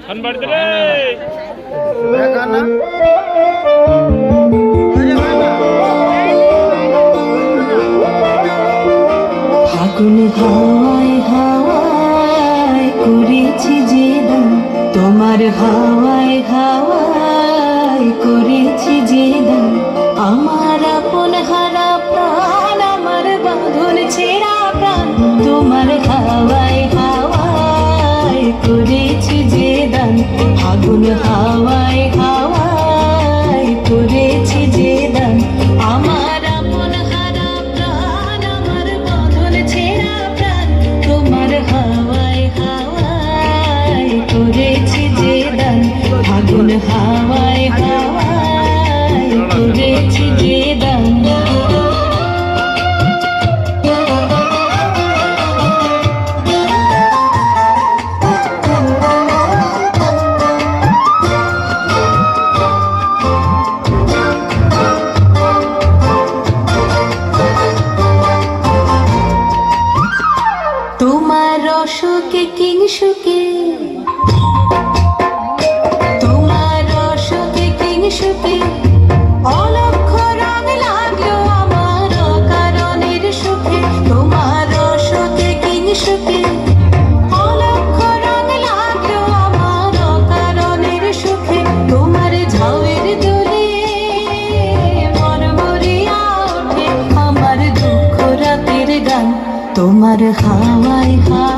ফাগুন হাওয়ায় হাওয়ায় করেছি যে দান, তোমার হাওয়ায় হাওয়ায় করেছি যে দান। আমার আপন হারা প্রাণ, আমার বাঁধন ছেঁড়া প্রাণ, তোমার হাওয়ায় হাওয়ায় করেছি যে দান। ফাগুন হাওয়ায় হাওয়ায় করেছি যে দান। আমার আপন হারা প্রাণ, আমার বাঁধন ছেঁড়া প্রাণ, তোমার হাওয়ায় হাওয়ায় করেছি যে দান। ফাগুন হাওয়ায় হাওয়ায় করেছি যে দান। তোমার অশোকে কিংসুকে, তোমার অশোকে কিংসুকে অলক্ষ রং লাগলো আমার কারণের সুখে। তোমার অশোকে কিংসুকে অলক্ষ রং লাগলো আমার কারণের সুখে। তোমার ঝাউয়ের দোলে মন মরিয়া ওঠে আমার দুঃখ রাতের গান। তোমার হাওয়ায় হাওয়ায়